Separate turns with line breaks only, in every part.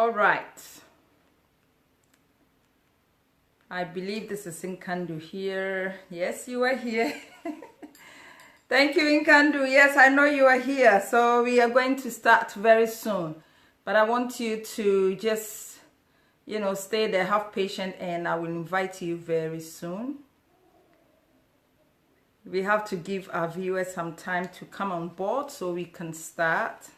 All right. I believe this is Nkandu here. Yes, you are here. Thank you, Nkandu. Yes, I know you are here. So we are going to start very soon. But I want you to just, stay there, have patience, and I will invite you very soon. We have to give our viewers some time to come on board so we can start.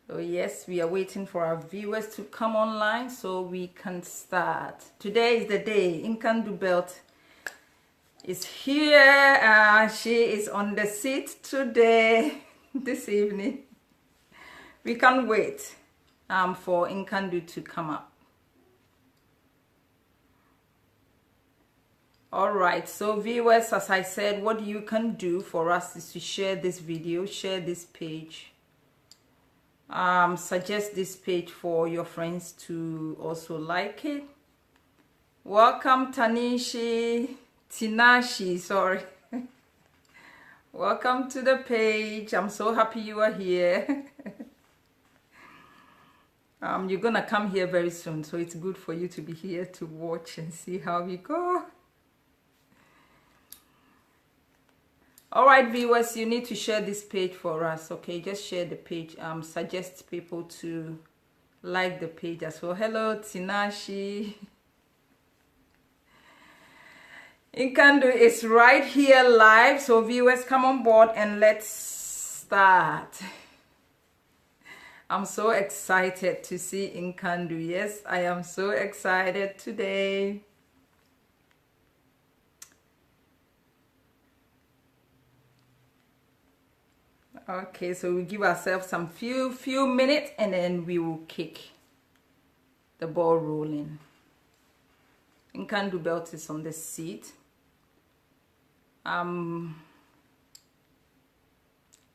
So yes, we are waiting for our viewers to come online so we can start. Today is the day. Nkandu Belt is here. She is on the seat today, this evening. We can't wait for Nkandu to come up. All right, so viewers, as I said, what you can do for us is to share this video, share this page. Suggest this page for your friends to also like it. Welcome Tinashi, sorry. Welcome to the page. I'm so happy you are here. You're gonna come here very soon, so it's good for you to be here to watch and see how we go. All right, viewers, you need to share this page for us, okay? Just share the page. Suggest people to like the page as well. Hello, Tinashi. Nkandu is right here live, so viewers, come on board and let's start. I'm so excited to see Nkandu. Yes, I am so excited today. Okay, so we give ourselves some few minutes and then we will kick the ball rolling. Nkandu Belt is on the seat.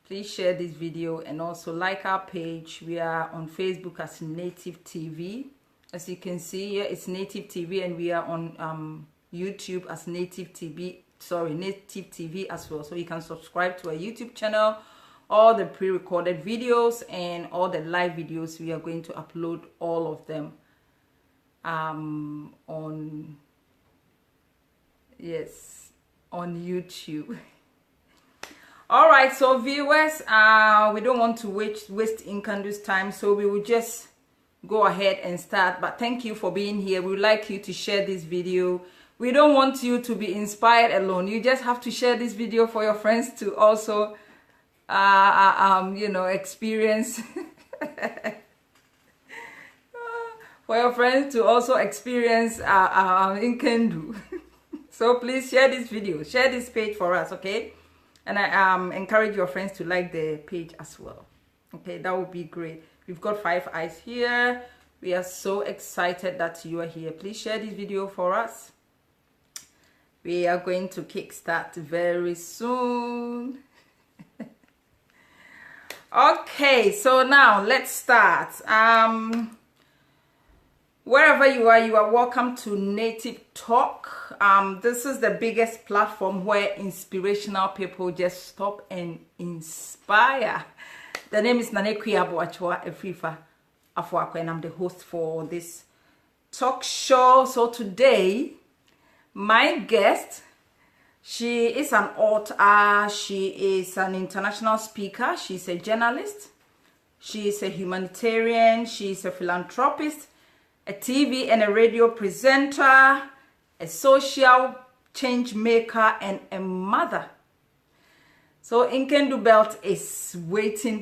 Please share this video and also like our page. We are on Facebook as Nativ TV. As you can see here, it's Nativ TV, and we are on YouTube as Nativ TV as well. So you can subscribe to our YouTube channel. All the pre-recorded videos and all the live videos, we are going to upload all of them on YouTube. All right, so viewers, we don't want to waste Nkandu's time, so we will just go ahead and start. But thank you for being here. We would like you to share this video. We don't want you to be inspired alone. You just have to share this video for your friends to also experience for your friends to also experience Nkandu. So please share this video, share this page for us, okay? And I encourage your friends to like the page as well. Okay, that would be great. We've got 5 eyes here. We are so excited that you are here. Please share this video for us. We are going to kickstart very soon. Okay, so now let's start. Wherever you are welcome to Native Talk. This is the biggest platform where inspirational people just stop and inspire. The name is Akua Akua, and I'm the host for this talk show. So today, my guest, she is an author, she is an international speaker, she's a journalist, she is a humanitarian, she is a philanthropist, a TV and a radio presenter, a social change maker, and a mother. So Nkandu Belt is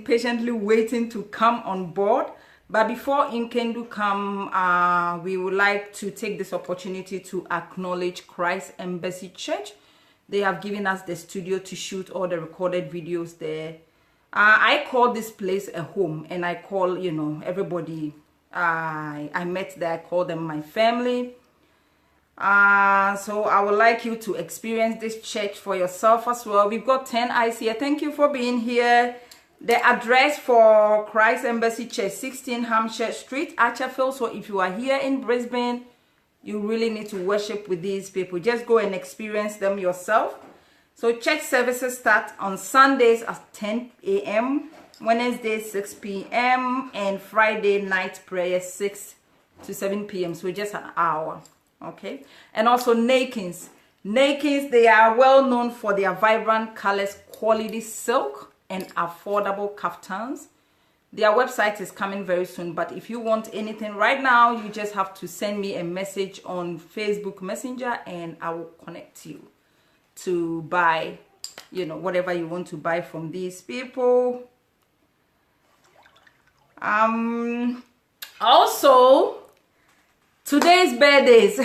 patiently waiting to come on board. But before Nkandu come, we would like to take this opportunity to acknowledge Christ Embassy Church. They have given us the studio to shoot all the recorded videos there. I call this place a home, and I call, everybody I met there, I call them my family. So I would like you to experience this church for yourself as well. We've got 10 eyes here. Thank you for being here. The address for Christ Embassy Church, 16 Hampshire Street, Archerfield. So if you are here in Brisbane, you really need to worship with these people. Just go and experience them yourself. So church services start on Sundays at 10 a.m. Wednesday 6 p.m. and Friday night prayer 6 to 7 p.m. So just an hour. Okay. And also Nakins. Nakins, they are well known for their vibrant colors, quality silk, and affordable kaftans. Their website is coming very soon, but if you want anything right now, you just have to send me a message on Facebook Messenger and I will connect you to buy, you know, whatever you want to buy from these people. Also, today's birthdays.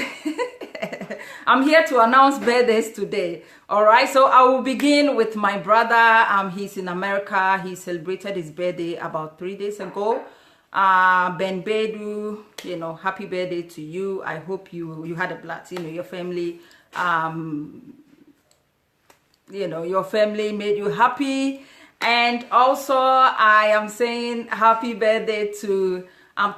I'm here to announce birthdays today. All right, so I will begin with my brother. He's in America. He celebrated his birthday about 3 days ago. Ben Bedu, you know, happy birthday to you. I hope you had a blast. You know, your family, you know, your family made you happy. And also, I am saying happy birthday to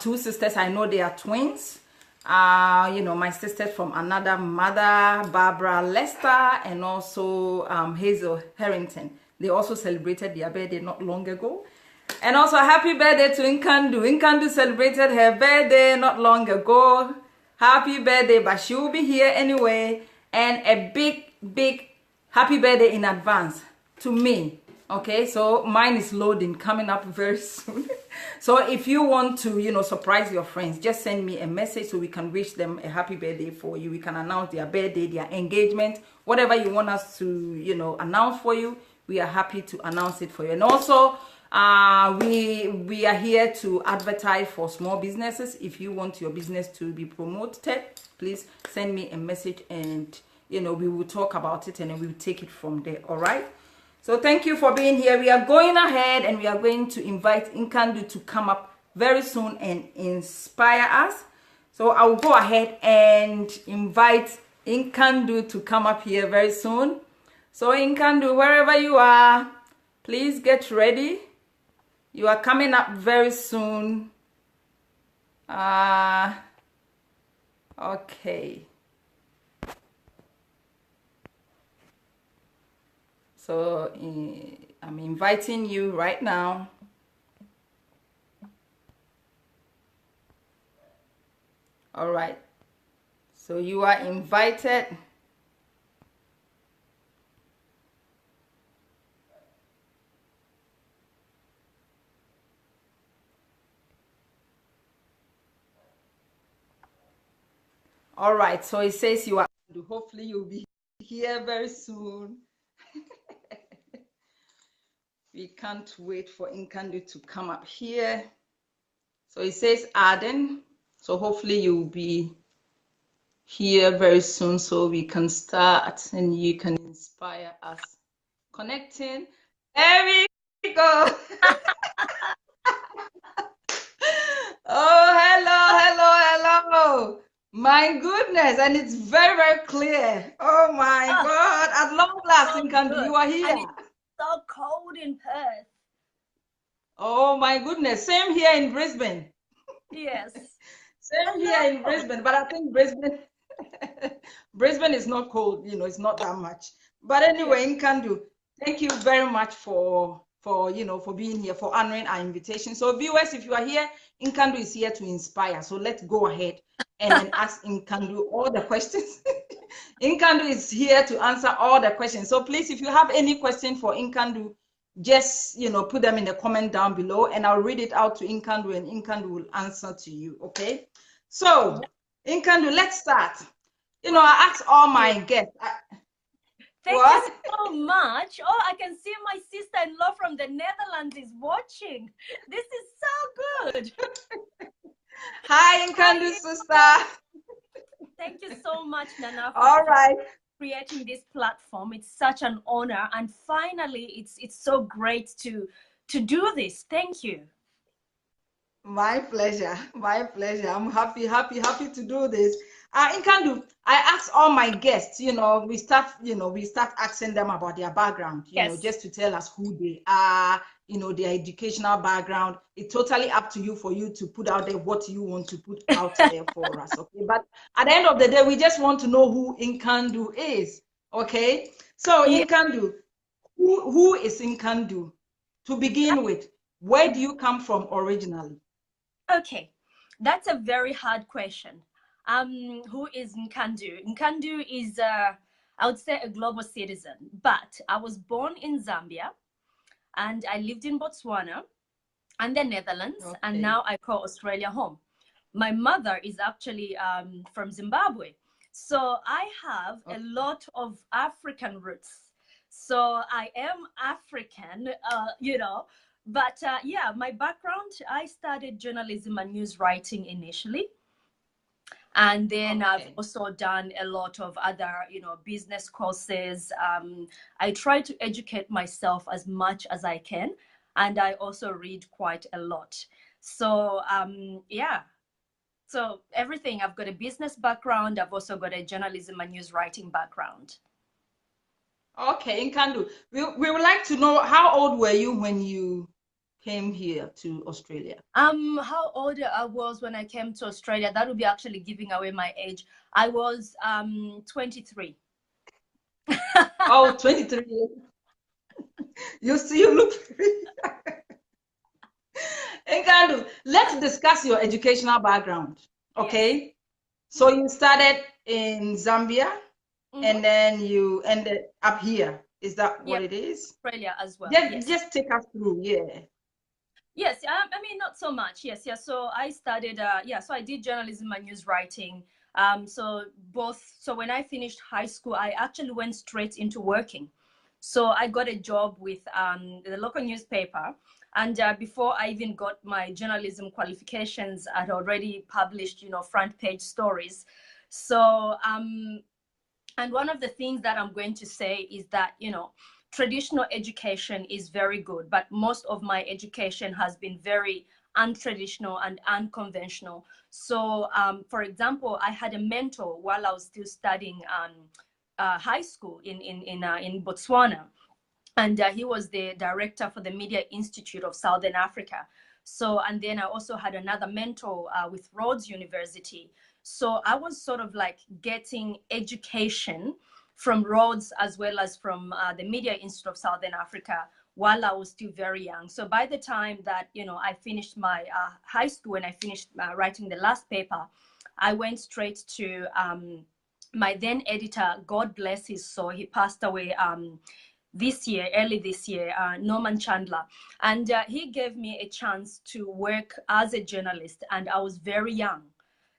two sisters. I know they are twins. You know, my sisters from another mother, Barbara Lester, and also Hazel Harrington. They also celebrated their birthday not long ago. And also happy birthday to Nkandu. Nkandu celebrated her birthday not long ago. Happy birthday, but she will be here anyway. And a big happy birthday in advance to me. Okay, so mine is loading, coming up very soon. So if you want to, you know, surprise your friends, just send me a message so we can wish them a happy birthday for you. We can announce their birthday, their engagement, whatever you want us to, you know, announce for you. We are happy to announce it for you. And also, we are here to advertise for small businesses. If you want your business to be promoted, please send me a message and, you know, we will talk about it and then we will take it from there. All right. So thank you for being here. We are going ahead and we are going to invite Nkandu to come up very soon and inspire us. So I will go ahead and invite Nkandu to come up here very soon. So Nkandu, wherever you are, please get ready. You are coming up very soon. Okay. So I'm inviting you right now. All right. So you are invited. All right. So it says you are. Hopefully you'll be here very soon. We can't wait for Nkandu to come up here. So it says Arden. So hopefully you'll be here very soon so we can start and you can inspire us. Connecting. There we go. Oh, hello. My goodness, and it's very clear. Oh my God, at long last, Nkandu, you are here.
So cold in Perth.
Oh my goodness, same here in Brisbane.
Yes.
Same here in Brisbane, but I think Brisbane is not cold, you know, it's not that much. But anyway, Nkandu, thank you very much for you know, for being here, for honoring our invitation. So viewers, if you are here, Nkandu is here to inspire. So let's go ahead and then ask Nkandu all the questions. Nkandu is here to answer all the questions. So please, if you have any question for Nkandu, just, you know, put them in the comment down below and I'll read it out to Nkandu and Nkandu will answer to you, okay? So, Nkandu, let's start. You know, I ask all my guests.
Thank you so much. Oh, I can see my sister-in-law from the Netherlands is watching. This is so good.
Hi, Nkandu, sister.
Thank you so much, Nana,
for
creating this platform. It's such an honor, and finally, it's so great to do this. Thank you.
My pleasure. I'm happy to do this. Nkandu, I ask all my guests, you know, we start asking them about their background, you know, just to tell us who they are, you know, their educational background. It's totally up to you for you to put out there what you want to put out there for us, okay? But at the end of the day, we just want to know who Nkandu is, okay? So Nkandu, who is Nkandu to begin with? Where do you come from originally?
Okay, that's a very hard question. Who is Nkandu? Nkandu is, I would say, a global citizen, but I was born in Zambia and I lived in Botswana and the Netherlands,
Okay.
and now I call Australia home. My mother is actually from Zimbabwe. So I have a lot of African roots. So I am African, but yeah, my background, I studied journalism and news writing initially. And then I've also done a lot of other, business courses. I try to educate myself as much as I can. And I also read quite a lot. So, yeah. So everything, I've got a business background. I've also got a journalism and news writing background.
Okay, Nkandu, we would like to know, how old were you when you came here to Australia?
How old I was when I came to Australia, that would be actually giving away my age. I was 23.
Oh, 23 years. You look Nkandu, let's discuss your educational background. Okay. Yes. So you started in Zambia, and then you ended up here. Is that what it is?
Australia as well.
Just take us through, yeah.
Yes, I mean, not so much. Yes. So I studied, so I did journalism and news writing. So when I finished high school, I actually went straight into working. So I got a job with the local newspaper. And before I even got my journalism qualifications, I'd already published, front page stories. So, and one of the things that I'm going to say is that, traditional education is very good, but most of my education has been very untraditional and unconventional. So, for example, I had a mentor while I was still studying high school in Botswana. And he was the director for the Media Institute of Southern Africa. So, and then I also had another mentor with Rhodes University. So I was sort of like getting education from Rhodes as well as from the Media Institute of Southern Africa while I was still very young. So by the time that, I finished my high school and I finished writing the last paper, I went straight to my then editor, God bless his soul. He passed away early this year, Norman Chandler. And he gave me a chance to work as a journalist, and I was very young.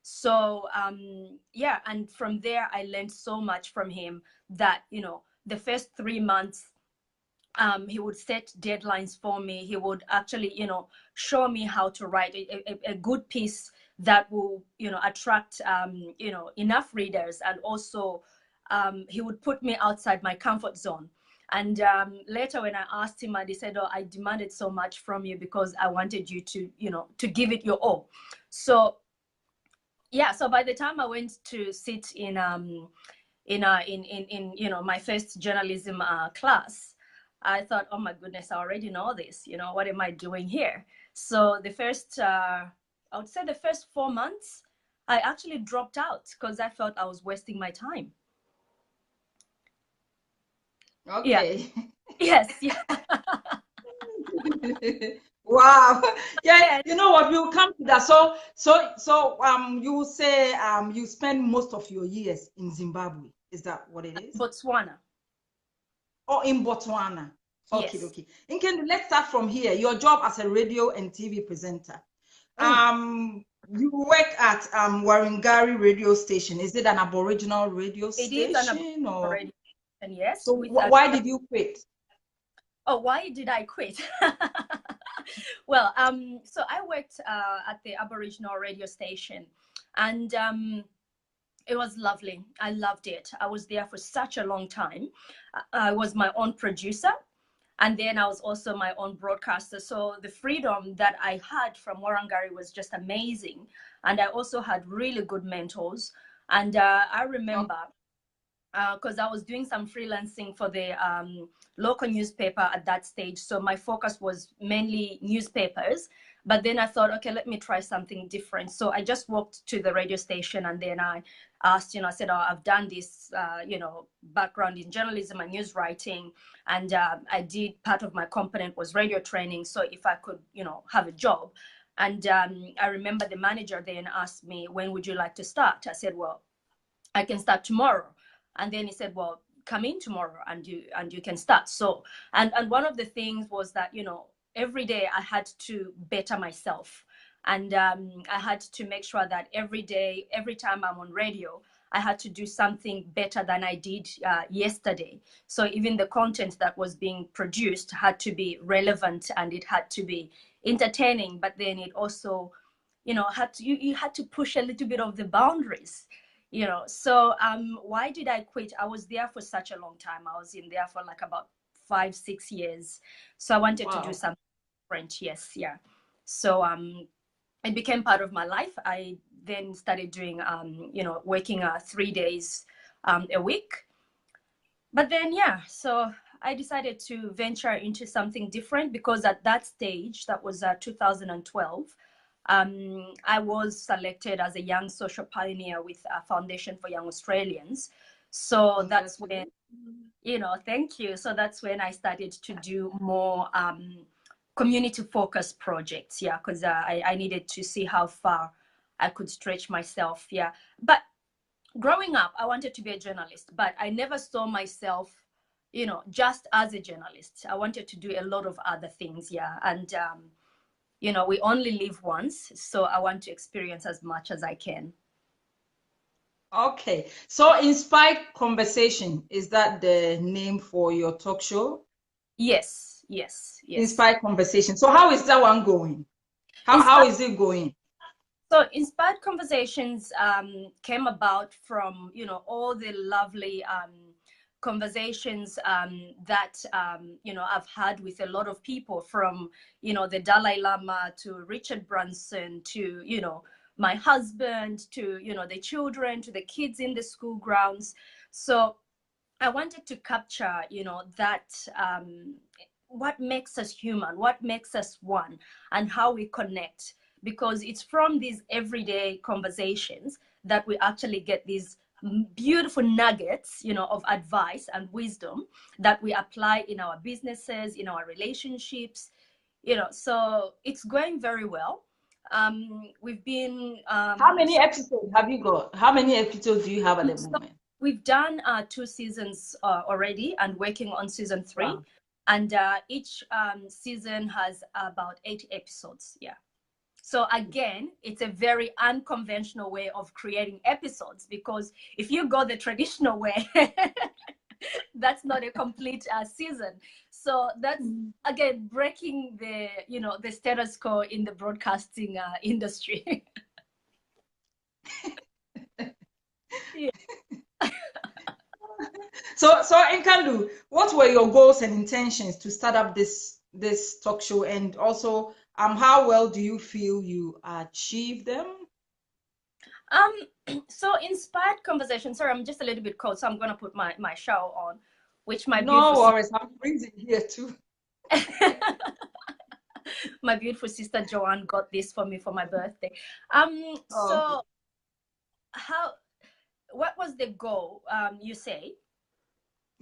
So, and from there, I learned so much from him that, the first 3 months, he would set deadlines for me. He would actually, show me how to write a good piece that will, attract, enough readers. And also, he would put me outside my comfort zone. And later when I asked him, and he said, I demanded so much from you because I wanted you to, to give it your all. So, yeah, so by the time I went to sit in my first journalism class, I thought, oh my goodness, I already know this. What am I doing here? So the first, I would say the first 4 months, I actually dropped out because I felt I was wasting my time.
Okay.
Yeah. Yes. Yeah.
Wow. Yeah. You know what? We'll come to that. So you say you spend most of your years in Zimbabwe. Is that what it is?
Botswana.
Oh, in Botswana. Okay,
Yes.
okay. Nkandu, let's start from here. Your job as a radio and TV presenter. You work at Warringari radio station. Is it an Aboriginal radio station?
It is an Aboriginal radio station, yes.
So why did you quit?
Oh, why did I quit? Well, so I worked at the Aboriginal radio station, and it was lovely. I loved it. I was there for such a long time. I was my own producer, and then I was also my own broadcaster. So the freedom that I had from Warangari was just amazing. And I also had really good mentors. And I remember, because I was doing some freelancing for the local newspaper at that stage. So my focus was mainly newspapers. But then I thought, okay, let me try something different. So I just walked to the radio station, and then I asked, I said, oh, I've done this, background in journalism and news writing. And I did, part of my component was radio training. So if I could, have a job. And I remember the manager then asked me, when would you like to start? I said, well, I can start tomorrow. And then he said, well, come in tomorrow and you can start. So, and one of the things was that, every day I had to better myself. And I had to make sure that every day, every time I'm on radio, I had to do something better than I did yesterday. So even the content that was being produced had to be relevant, and it had to be entertaining, but then it also, you had to push a little bit of the boundaries. So why did I quit? I was there for such a long time. I was in there for like about 5-6 years. So I wanted to do something different. Yes. Yeah. So it became part of my life. I then started doing, working 3 days a week. But then, so I decided to venture into something different, because at that stage, that was 2012, I was selected as a young social pioneer with a Foundation for Young Australians. So that's when, thank you. So that's when I started to do more community-focused projects, because I needed to see how far I could stretch myself, But growing up, I wanted to be a journalist, but I never saw myself, just as a journalist. I wanted to do a lot of other things, And, we only live once, so I want to experience as much as I can.
Okay, so Inspired Conversation, is that the name for your talk show?
Yes.
Inspired Conversation. So how is that one going? How is it going?
So Inspired Conversations came about from, all the lovely conversations that, I've had with a lot of people, from, the Dalai Lama to Richard Branson to, my husband to, the children, to the kids in the school grounds. So I wanted to capture, that what makes us human, what makes us one, and how we connect. Because it's from these everyday conversations that we actually get these beautiful nuggets, of advice and wisdom that we apply in our businesses, in our relationships, so it's going very well. We've been...
how many episodes have you got? How many episodes do you have at the moment?
We've done 2 seasons already, and working on season 3. Wow. And each season has about 80 episodes, So again, it's a very unconventional way of creating episodes, because if you go the traditional way, that's not a complete season. So that's, again, breaking the, the status quo in the broadcasting industry.
So Nkandu, what were your goals and intentions to start up this talk show, and also how well do you feel you achieved them?
So Inspired Conversation. Sorry, I'm just a little bit cold, so I'm gonna put my shower on, which my
no worries, I'm freezing here too.
My beautiful sister Joanne got this for me for my birthday. So what was the goal, you say?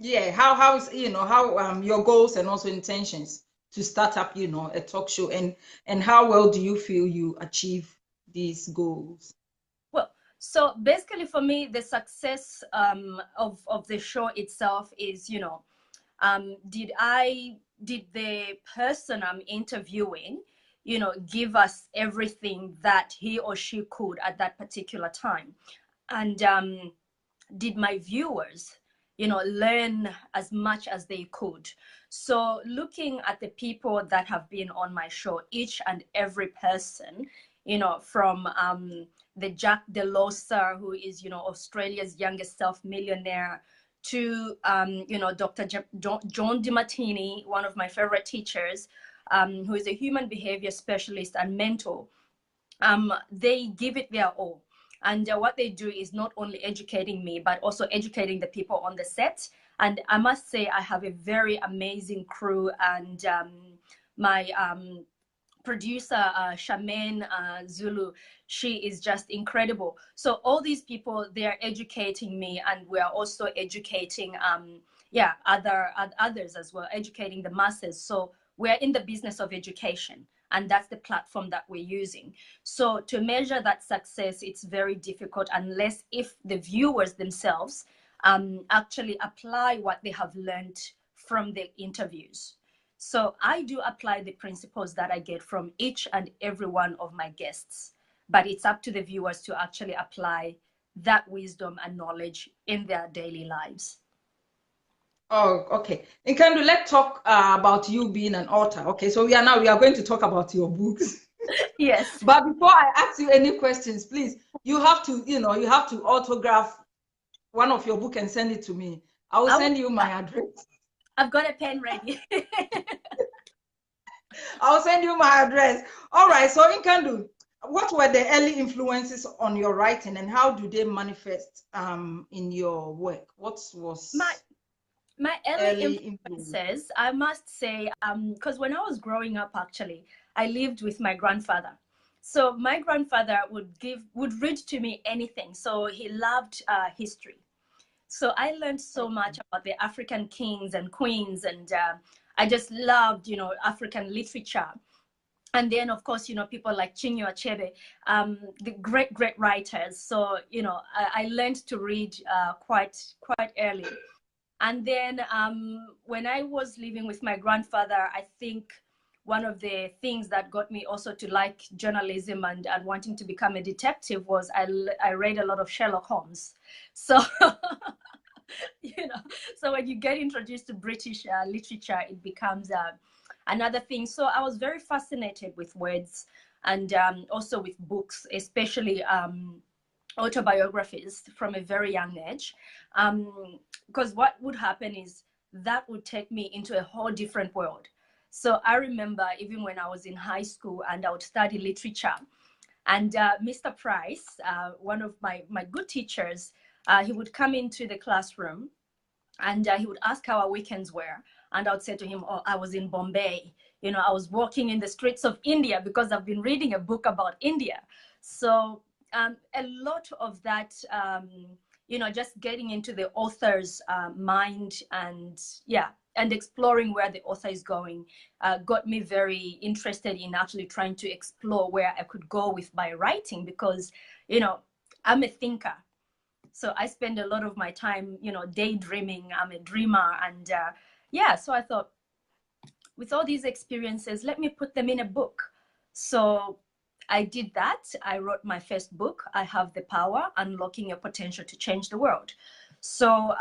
Yeah, how is how your goals and also intentions to start up a talk show, and how well do you feel you achieve these goals?
Well, so basically for me, the success of the show itself is, did the person I'm interviewing, give us everything that he or she could at that particular time, and did my viewers learn as much as they could. So looking at the people that have been on my show, each and every person, from the Jack DeLosa, who is, Australia's youngest self-millionaire, to, Dr. John DiMartini, one of my favorite teachers, who is a human behavior specialist and mentor. They give it their all. And what they do is not only educating me, but also educating the people on the set, And I must say, I have a very amazing crew, and my producer, Charmaine Zulu, she is just incredible. So all these people, they are educating me, and we are also educating others as well, educating the masses. So we're in the business of education, and that's the platform that we're using. So to measure that success, it's very difficult unless if the viewers themselves actually apply what they have learned from the interviews. So I do apply the principles that I get from each and every one of my guests, but it's up to the viewers to actually apply that wisdom and knowledge in their daily lives.
Oh, okay. Nkandu, let's talk about you being an author. Okay, so we are going to talk about your books.
Yes.
But before I ask you any questions, please, you have to autograph one of your book and send it to me. I will send you my address.
I've got a pen ready.
I'll send you my address. All right. So Nkandu, what were the early influences on your writing, and how do they manifest in your work? What was
my early influences? I must say, because when I was growing up, actually, I lived with my grandfather. So my grandfather would read to me anything. So he loved history. So I learned so much about the African kings and queens, and I just loved, African literature. And then, of course, people like Chinua Achebe, the great writers. So, I learned to read quite early. And then when I was living with my grandfather, I think one of the things that got me also to like journalism and wanting to become a detective was I read a lot of Sherlock Holmes. So, so when you get introduced to British literature, it becomes another thing. So I was very fascinated with words, and also with books, especially autobiographies from a very young age. Because what would happen is that would take me into a whole different world. So I remember even when I was in high school and I would study literature, and Mr. Price, one of my good teachers, he would come into the classroom, and he would ask how our weekends were. And I would say to him, oh, I was in Bombay. I was walking in the streets of India because I've been reading a book about India. So a lot of that, just getting into the author's mind and exploring where the author is going got me very interested in actually trying to explore where I could go with my writing, because, I'm a thinker. So I spend a lot of my time, daydreaming. I'm a dreamer. And so I thought, with all these experiences, let me put them in a book. So I did that. I wrote my first book, I Have the Power, Unlocking Your Potential to Change the World. So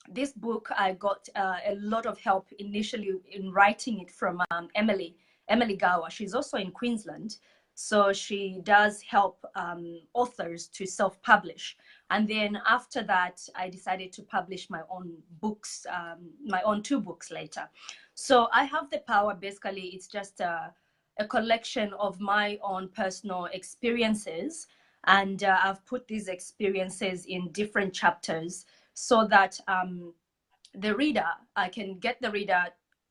this book, I got a lot of help initially in writing it from Emily Gawa. She's also in Queensland. So she does help authors to self-publish. And then after that, I decided to publish my own books, my own 2 books later. So I Have the Power, basically, it's just a collection of my own personal experiences. And I've put these experiences in different chapters so that I can get the reader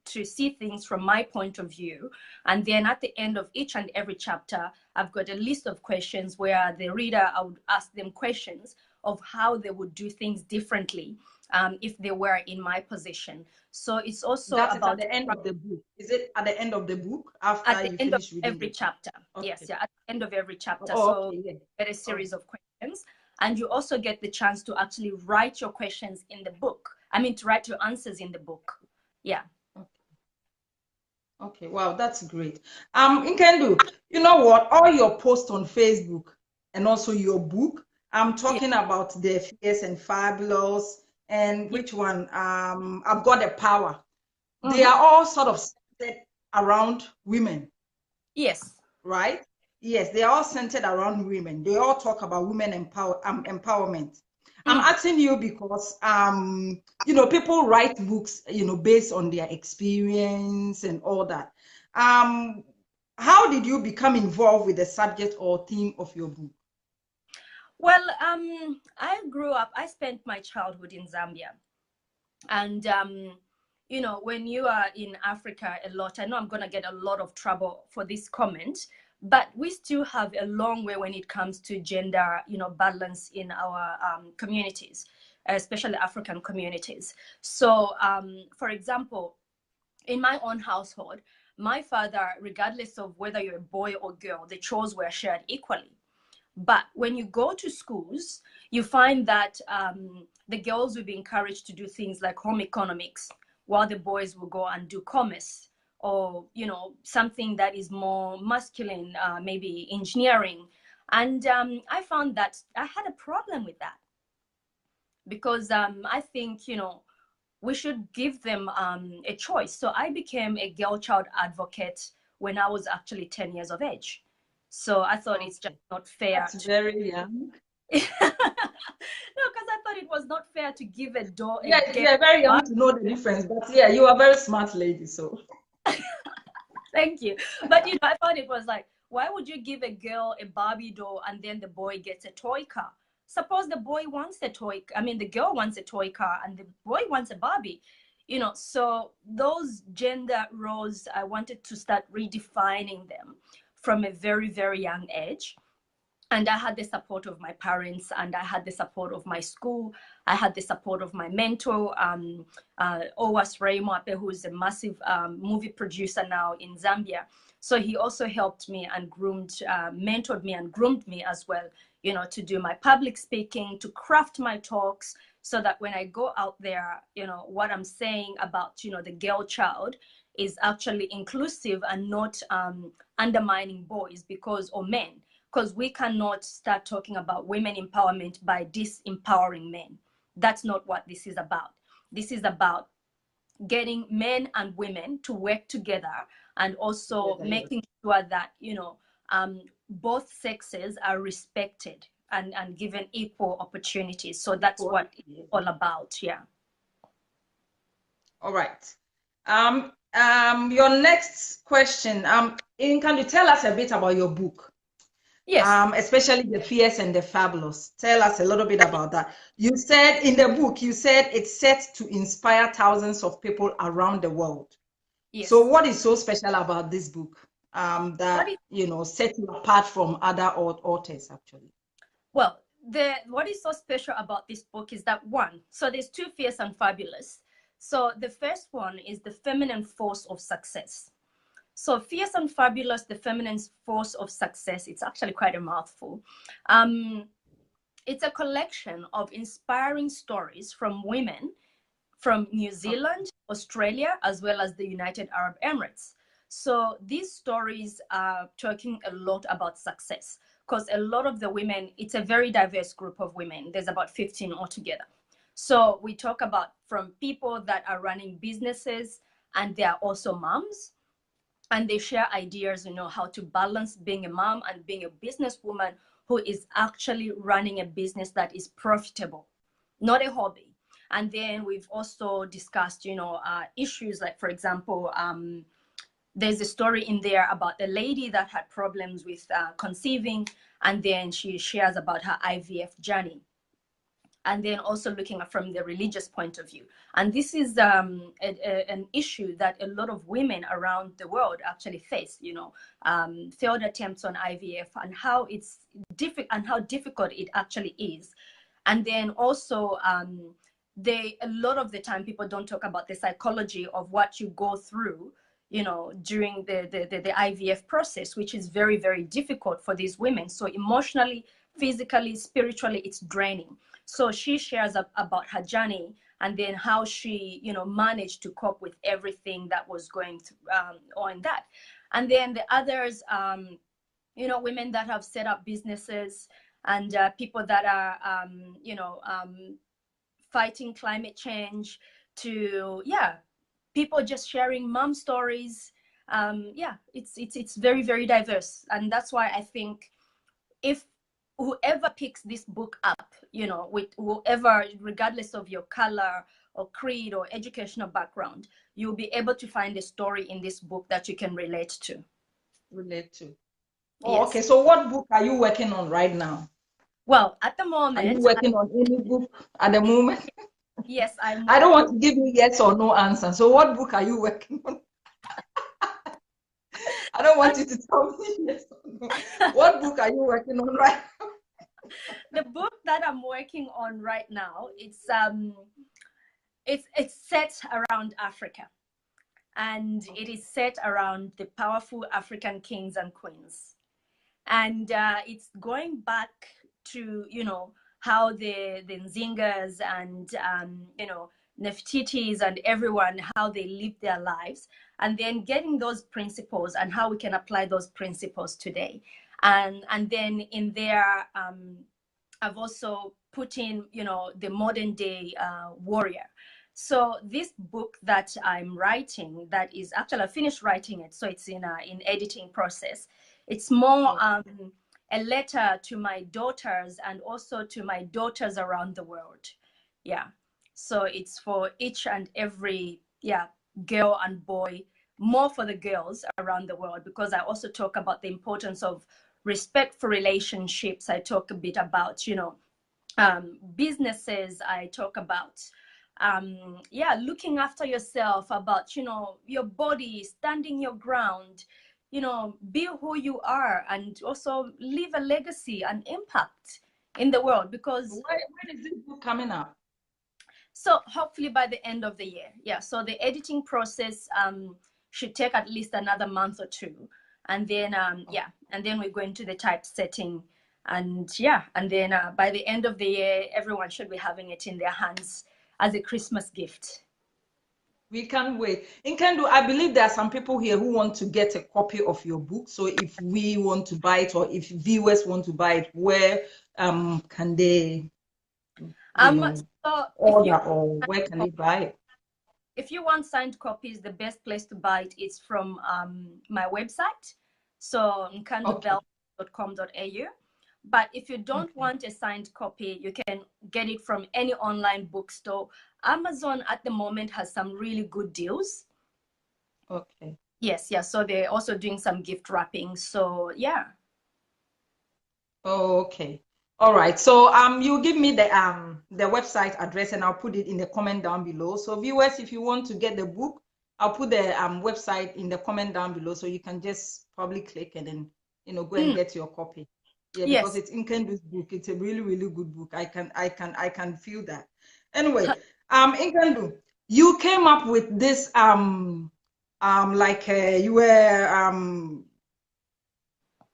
to see things from my point of view. And then at the end of each and every chapter, I've got a list of questions where the reader, I would ask them questions of how they would do things differently if they were in my position. So it's also
at
the
end of the book. Is it at the end of the book after you finish reading
every chapter?
Okay.
Yes, at the end of every chapter.
Oh,
okay, so you get a series of questions, and you also get the chance to actually write your questions in the book. To write your answers in the book. Yeah.
Okay, wow, that's great. Nkandu, you know what? All your posts on Facebook and also your book, I'm talking about the Fierce and Fabulous, and which one? I've Got the Power. They are all sort of centered around women.
Yes.
Right? Yes, they are all centered around women. They all talk about women empowerment. I'm asking you because people write books based on their experience and all that. How did you become involved with the subject or theme of your book?
Well, I spent my childhood in Zambia. And you know, when you are in Africa a lot, I know I'm going to get a lot of trouble for this comment, but we still have a long way when it comes to gender, you know, balance in our communities, especially African communities. So for example, in my own household, my father, regardless of whether you're a boy or girl, the chores were shared equally. But when you go to schools, you find that the girls will be encouraged to do things like home economics, while the boys will go and do commerce, or you know, something that is more masculine, maybe engineering. And I found that I had a problem with that, because I think, you know, we should give them a choice. So I became a girl child advocate when I was actually 10 years of age. So I thought it's just
Okay.
not fair
That's
to
very young.
no, because I thought it was not fair to give a
Yeah,
girl
you're very young
back.
to know the difference, but yeah, you are a very smart lady, so.
Thank you. But you know, I thought it was like, why would you give a girl a Barbie doll and then the boy gets a toy car? Suppose the boy wants a toy, I mean, the girl wants a toy car and the boy wants a Barbie. You know, so those gender roles, I wanted to start redefining them from a very, very young age. And I had the support of my parents, and I had the support of my school. I had the support of my mentor, Owas Raimoape, who is a massive movie producer now in Zambia. So he also helped me and mentored me and groomed me as well, you know, to do my public speaking, to craft my talks, so that when I go out there, you know, what I'm saying about, you know, the girl child is actually inclusive and not undermining boys because, or men, because we cannot start talking about women empowerment by disempowering men. That's not what this is about. This is about getting men and women to work together, and also
Together, yes.
making sure that, you know, both sexes are respected and given equal opportunities. So that's
Equal,
what it's
yeah.
all about. Yeah.
All right. Your next question. Can you tell us a bit about your book?
Yes.
Especially the fierce and the fabulous. Tell us a little bit about that. You said in the book, you said it's set to inspire thousands of people around the world. So
Yes.
what is so special about this book
What
that,
is
you know, set you apart from other authors, actually?
Well, what is so special about this book is that one, so there's two, fierce and fabulous. So the first one is the feminine force of success. So fierce and fabulous, the feminine force of success. It's actually quite a mouthful. Um, it's a collection of inspiring stories from women from New Zealand, Australia, as well as the United Arab Emirates. So these stories are talking a lot about success, because a lot of the women, it's a very diverse group of women. There's about 15 altogether. So we talk about from people that are running businesses, and they are also moms, and they share ideas, you know, how to balance being a mom and being a businesswoman who is actually running a business that is profitable, not a hobby. And then we've also discussed, you know, issues like, for example, there's a story in there about a lady that had problems with conceiving, and then she shares about her IVF journey, and then also looking at from the religious point of view. And this is an issue that a lot of women around the world actually face, you know, failed attempts on IVF, and how it's and how difficult it actually is. And then also, a lot of the time people don't talk about the psychology of what you go through, you know, during the IVF process, which is very, very difficult for these women. So emotionally, physically, spiritually, it's draining. So she shares about her journey, and then how she, you know, managed to cope with everything that was going on that. And then the others, you know, women that have set up businesses, and people that are, you know, fighting climate change, to, yeah, people just sharing mom stories. Yeah, it's very, very diverse. And that's why I think if whoever picks this book up, you know, with whoever, regardless of your color or creed or educational background, you'll be able to find a story in this book that you can relate to.
Relate to. Oh, okay.
Yes.
So what book are you working on right now?
Well, at the
Are you
moment,
working on any book at the moment?
Yes, I'm
I don't
working.
want to give you yes or no answer. So what book are you working on? I don't want you to tell me yes or no. What book are you working on right now?
The book that I'm working on right now, it's set around Africa, and it is set around the powerful African kings and queens, and it's going back to, you know, how the Nzingas and you know, Nefertitis and everyone, how they live their lives, and then getting those principles and how we can apply those principles today. And then in there, I've also put in, you know, the modern day warrior. So this book that I'm writing, that is actually I finished writing it, so it's in editing process. It's more a letter to my daughters and also to my daughters around the world. Yeah. So it's for each and every, yeah, girl and boy, more for the girls around the world, because I also talk about the importance of respect for relationships. I talk a bit about, you know, businesses. I talk about yeah, looking after yourself, about, you know, your body, standing your ground, you know, be who you are, and also leave a legacy and impact in the world. Because
When is this book coming up?
so hopefully by the end of the year. Yeah, so the editing process should take at least another month or two, and then yeah, and then we go into the typesetting, and yeah, and then by the end of the year, everyone should be having it in their hands as a Christmas gift.
We can't wait. Nkandu, I believe there are some people here who want to get a copy of your book. So if we want to buy it, or if viewers want to buy it, where can they,
So
order, or where can they buy it?
if you want signed copies, the best place to buy it is from my website, so
Okay.
nkandubelt.com.au. But if you don't
Okay.
want a signed copy, you can get it from any online bookstore. Amazon at the moment has some really good deals.
Okay.
Yes, yeah. So they're also doing some gift wrapping. So yeah.
Okay. All right. So you give me the website address, and I'll put it in the comment down below. So viewers, if you want to get the book, I'll put the website in the comment down below, so you can just probably click and then go and get your copy. Yeah, because
Yes.
it's Nkandu's book. It's a really, really good book. I can feel that. Anyway, Nkandu, you came up with this like you were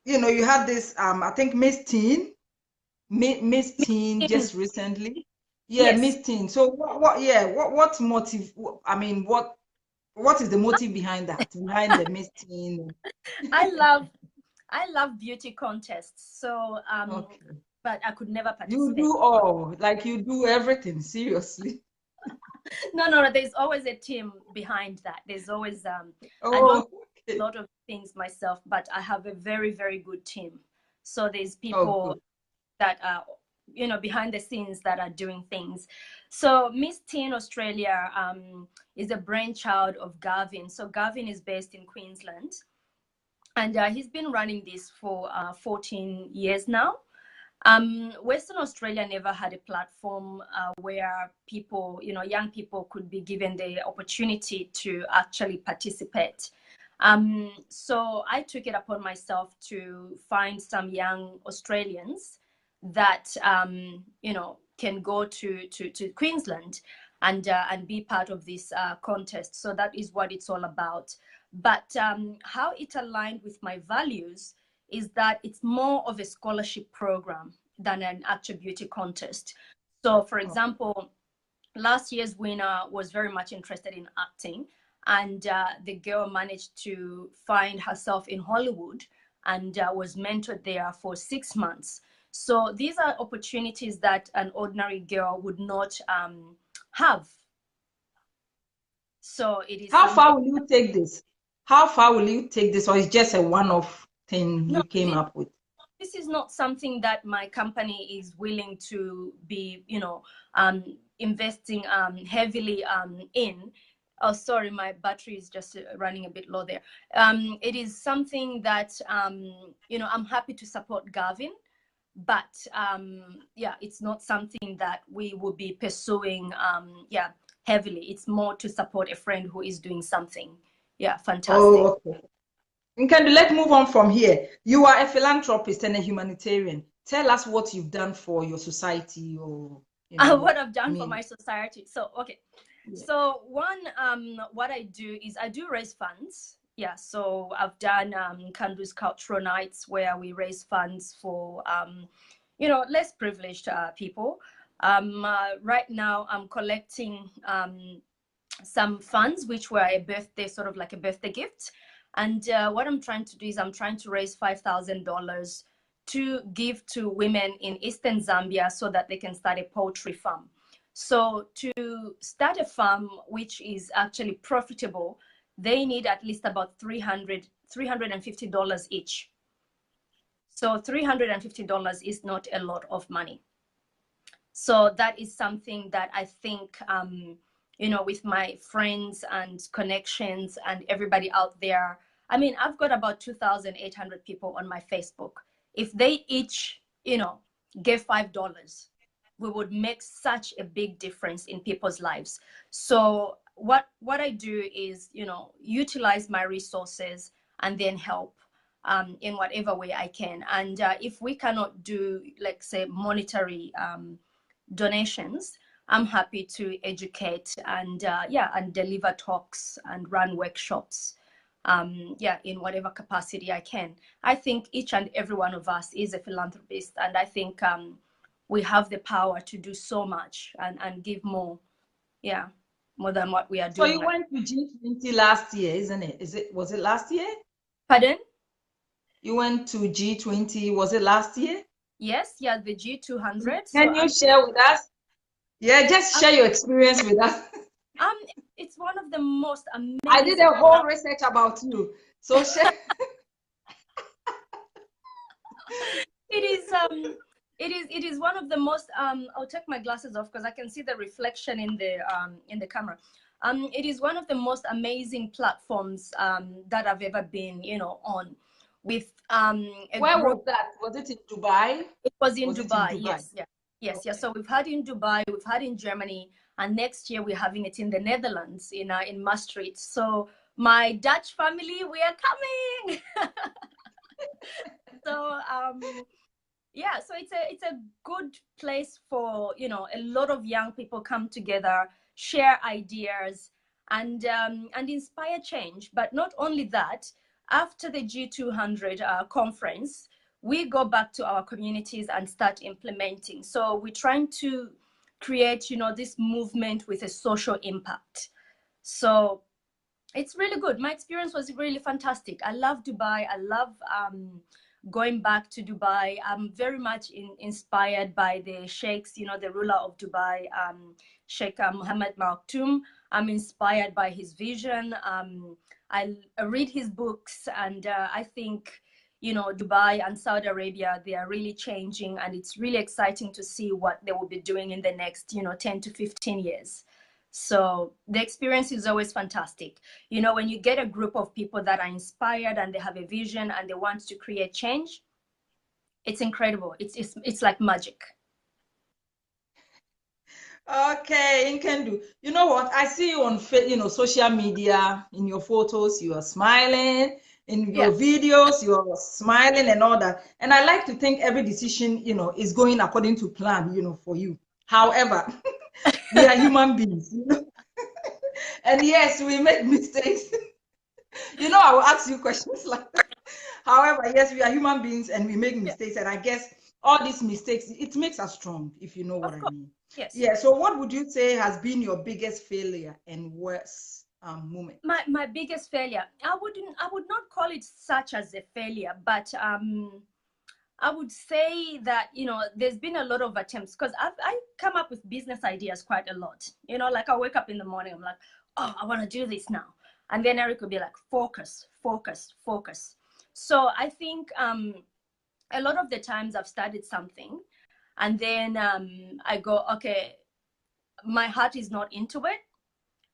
you had this I think Miss Teen just recently. Yeah,
Yes.
Miss Teen. So what motive, I mean, what is the motive behind that? Behind the Miss Teen?
I love I love beauty contests. So
Okay.
but I could never
You
participate.
do all, like you do everything, seriously.
No. There's always a team behind that. There's always I don't
Oh,
do a
okay.
lot of things myself, but I have a very, very good team. So there's
Oh,
people
good.
that are, you know, behind the scenes that are doing things. So Miss Teen Australia is a brainchild of Gavin. So Gavin is based in Queensland, and he's been running this for 14 years now. Western Australia never had a platform where people, you know, young people could be given the opportunity to actually participate. So I took it upon myself to find some young Australians that, you know, can go to Queensland and be part of this contest. So that is what it's all about. But how it aligned with my values is that it's more of a scholarship program than an actual beauty contest. So, for
Oh,
example, last year's winner was very much interested in acting, and the girl managed to find herself in Hollywood and was mentored there for 6 months. So, these are opportunities that an ordinary girl would not have. So, it is
how
something.
far will you take this? How far will you take this, or is just a one-off thing
No,
you came up with?
this is not something that my company is willing to be, you know, investing heavily in. Oh, sorry, my battery is just running a bit low there. It is something that, you know, I'm happy to support Gavin. but yeah, it's not something that we will be pursuing heavily. It's more to support a friend who is doing something fantastic.
Oh, okay. Nkandu, let's move on from here. You are a philanthropist and a humanitarian. Tell us what you've done for your society, or
what I've done for my society. So okay, so one what I do is I do raise funds. Yeah, so I've done Nkandu's cultural nights where we raise funds for less privileged people. Right now I'm collecting some funds which were a birthday, sort of like a birthday gift. And what I'm trying to do is I'm trying to raise $5,000 to give to women in Eastern Zambia so that they can start a poultry farm. So to start a farm which is actually profitable, they need at least about $350 each. So $350 is not a lot of money. So that is something that I think, with my friends and connections and everybody out there, I mean, I've got about 2,800 people on my Facebook. If they each, gave $5, we would make such a big difference in people's lives. So what I do is, utilize my resources and then help in whatever way I can. And if we cannot do, like, say, monetary donations, I'm happy to educate and and deliver talks and run workshops in whatever capacity I can. I think each and every one of us is a philanthropist, and I think we have the power to do so much and give more more than what we are doing.
So you went to G20 last year, isn't it? Was it last year?
Pardon?
You went to G20, was it last year?
Yes, the G200.
Can you share with us? Yeah, just share your experience with us.
It's one of the most amazing.
I did a whole research about you, so share.
It is one of the most I'll take my glasses off because I can see the reflection in the camera. It is one of the most amazing platforms that I've ever been on, with
Where was that? Was it in Dubai?
It was in Dubai. Yes. So we've had in Dubai, we've had in Germany, and next year we're having it in the Netherlands, in Maastricht. So my Dutch family, we are coming. So so it's a good place for a lot of young people come together, share ideas, and inspire change. But not only that, after the G200 conference, we go back to our communities and start implementing. So we're trying to create this movement with a social impact. So it's really good. My experience was really fantastic. I love Dubai. I love going back to Dubai. I'm very much inspired by the sheikhs, the ruler of Dubai, Sheikh Mohammed Maktoum. I'm inspired by his vision. I read his books, and I think, Dubai and Saudi Arabia, they are really changing, and it's really exciting to see what they will be doing in the next, 10 to 15 years. So the experience is always fantastic. When you get a group of people that are inspired and they have a vision and they want to create change, it's incredible. It's like magic.
Okay, Nkandu. You know what? I see you on social media. In your photos, you are smiling. In your videos, you are smiling and all that. And I like to think every decision, is going according to plan, for you. However, we are human beings, and yes, we make mistakes. I will ask you questions like that. However, yes, we are human beings and we make mistakes. And I guess all these mistakes, it makes us strong, if you know what I mean.
Yes.
Yeah. So what would you say has been your biggest failure and worst moment?
My biggest failure, I would not call it such as a failure, but I would say that, there's been a lot of attempts, because I come up with business ideas quite a lot. Like I wake up in the morning, I'm like, oh, I want to do this now. And then Eric will be like, focus, focus, focus. So I think a lot of the times I've started something, and then I go, okay, my heart is not into it.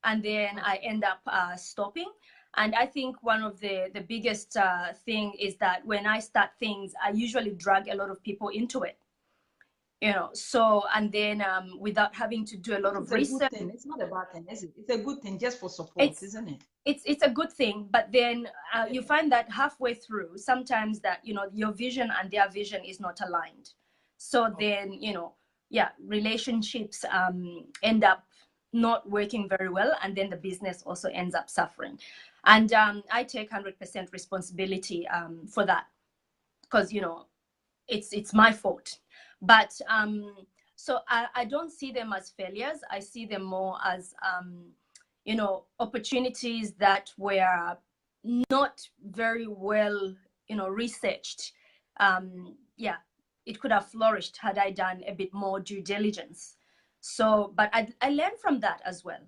And then I end up stopping. And I think one of the biggest thing is that when I start things, I usually drag a lot of people into it, you know. So, and then without having to do a lot of research.
It's a good thing. It's not a bad thing, is it? It's a good thing just for support,
It's
isn't it?
it's a good thing, but then you find that halfway through, sometimes that, you know, your vision and their vision is not aligned. So then, you know, yeah, relationships end up not working very well, and then the business also ends up suffering. And I take 100% responsibility for that, because, you know, it's my fault. But so I don't see them as failures. I see them more as you know, opportunities that were not very well, you know, researched. Yeah, it could have flourished had I done a bit more due diligence. So, but I learned from that as well.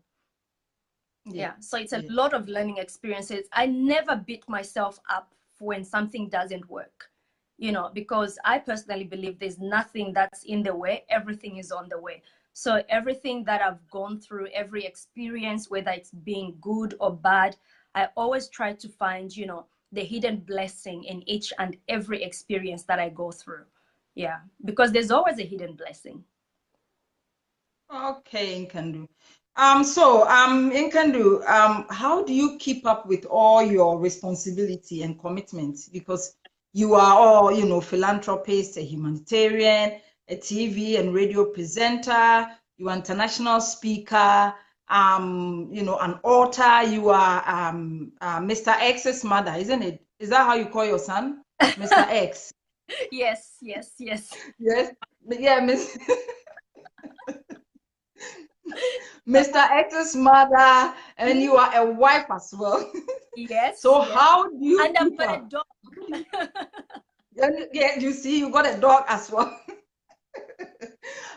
Yeah, so it's a lot of learning experiences. I never beat myself up when something doesn't work, you know, because I personally believe there's nothing that's in the way, everything is on the way. So everything that I've gone through, every experience, whether it's being good or bad, I always try to find, you know, the hidden blessing in each and every experience that I go through. Yeah, because there's always a hidden blessing.
Okay, Nkandu. Nkandu, how do you keep up with all your responsibility and commitments? Because you are all, you know, philanthropist, a humanitarian, a TV and radio presenter, you are international speaker, you know, an author, you are Mr. X's mother, isn't it? Is that how you call your son? Mr. X.
Yes, yes, yes.
Yes. Yeah, Miss Mr. X's mother, and you are a wife as well.
Yes.
So
yes.
how do you
and
keep
I've got
up?
a dog.
Yeah, you see, you got a dog as well.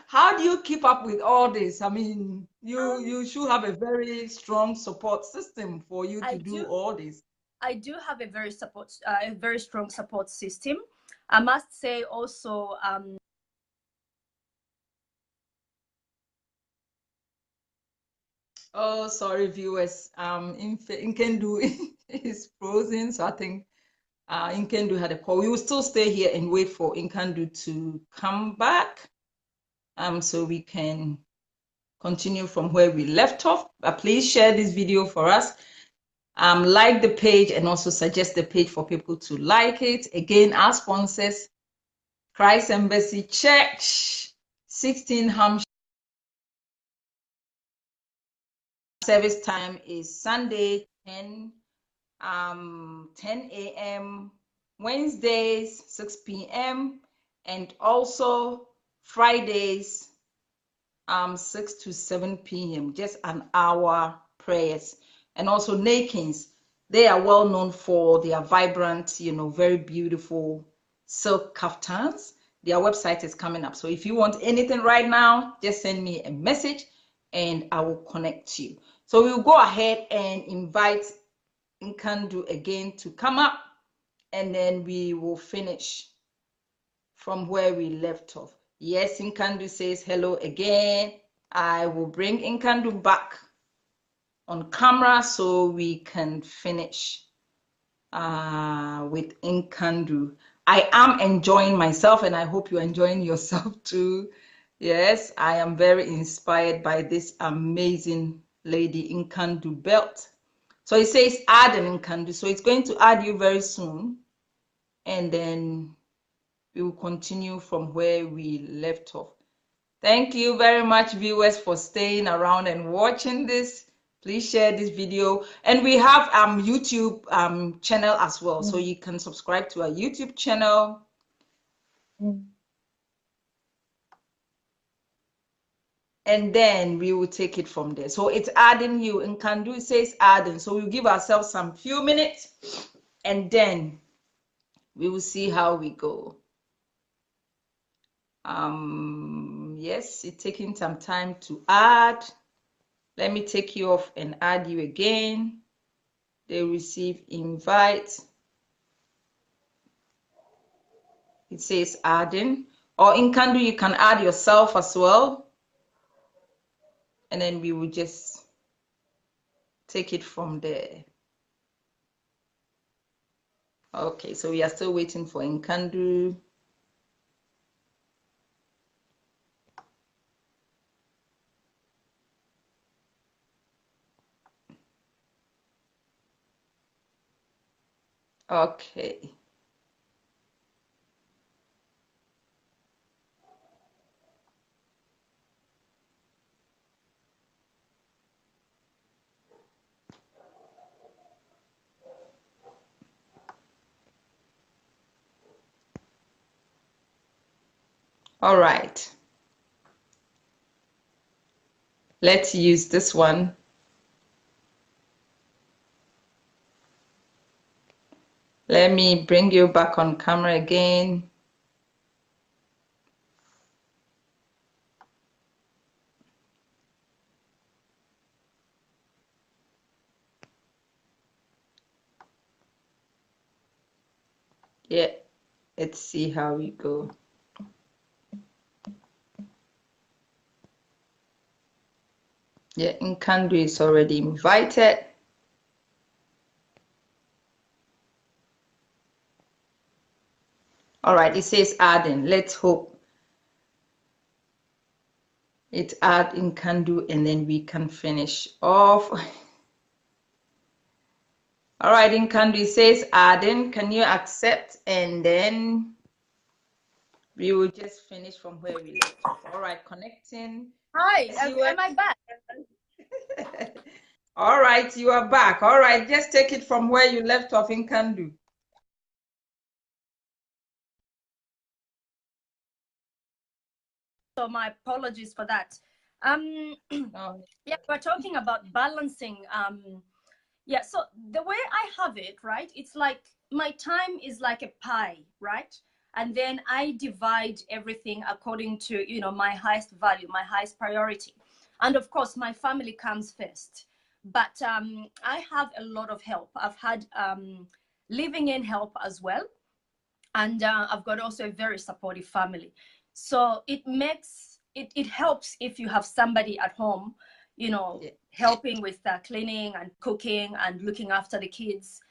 How do you keep up with all this? I mean, you should have a very strong support system for you to do all this.
I do have a very strong support system. I must say also,
Oh, sorry, viewers. Nkandu is frozen, so I think Nkandu had a call. We will still stay here and wait for Nkandu to come back, so we can continue from where we left off. But please share this video for us. Like the page and also suggest the page for people to like it. Again, our sponsors, Christ Embassy Church, 16 Hampshire. Service time is Sunday, 10 a.m., Wednesdays, 6 p.m., and also Fridays, 6 to 7 p.m., just an hour prayers. And also Nakins, they are well known for their vibrant, you know, very beautiful silk kaftans. Their website is coming up. So if you want anything right now, just send me a message and I will connect you. So we'll go ahead and invite Nkandu again to come up, and then we will finish from where we left off. Yes, Nkandu says hello again. I will bring Nkandu back on camera so we can finish with Nkandu. I am enjoying myself, and I hope you're enjoying yourself too. Yes, I am very inspired by this amazing lady, Nkandu Belt. So it says add an Nkandu. So it's going to add you very soon. And then we will continue from where we left off. Thank you very much, viewers, for staying around and watching this. Please share this video. And we have YouTube channel as well. So you can subscribe to our YouTube channel. And then we will take it from there. So it's adding you. Nkandu says adding. So we'll give ourselves some few minutes and then we will see how we go. Yes, it's taking some time to add. Let me take you off and add you again. They receive invite. It says adding. Or in Nkandu, you can add yourself as well. And then we will just take it from there. Okay, so we are still waiting for Nkandu. Okay. All right. Let's use this one. Let me bring you back on camera again. Yeah, let's see how we go. Yeah, Nkandu is already invited. All right, it says adding. Let's hope it add Nkandu and then we can finish off. All right, Nkandu, it says adding. Can you accept? And then we will just finish from where we left off. All right, connecting.
Hi, am I back?
All right, you are back. All right, just take it from where you left off in Nkandu.
So my apologies for that.
Oh.
Yeah, we're talking about balancing. Yeah, so the way I have it, right? It's like my time is like a pie, right? And then I divide everything according to, you know, my highest value, my highest priority. And of course, my family comes first. But I have a lot of help. I've had living in help as well. And I've got also a very supportive family. So it helps if you have somebody at home, you know,
Yeah.
helping with cleaning and cooking and looking after the kids.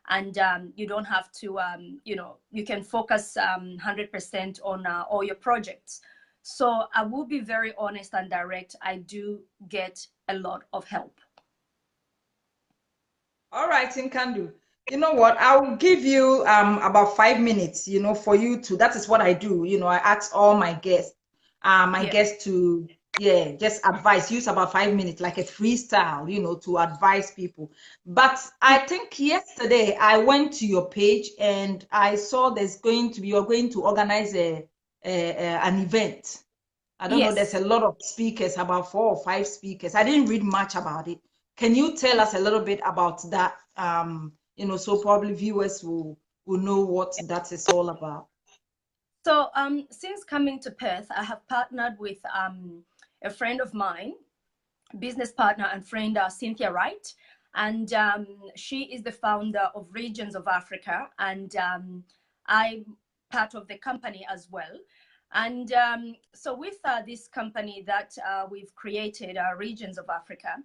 And you don't have to, you know, you can focus 100% on all your projects. So I will be very honest and direct. I do get a lot of help.
All right, Nkandu. You know what? I will give you about 5 minutes, you know, for you to, that is what I do. You know, I ask all my guests, to, yeah, just advise, use about 5 minutes, like a freestyle, you know, to advise people. But I think yesterday I went to your page and I saw there's going to be, you're going to organize an event. I don't know, there's
Yes.
a lot of speakers, about 4 or 5 speakers. I didn't read much about it. Can you tell us a little bit about that? You know, so probably viewers will know what that is all about.
So since coming to Perth, I have partnered with a friend of mine, business partner and friend, Cynthia Wright. And she is the founder of Regions of Africa. And I'm part of the company as well. And so with this company that we've created, Regions of Africa,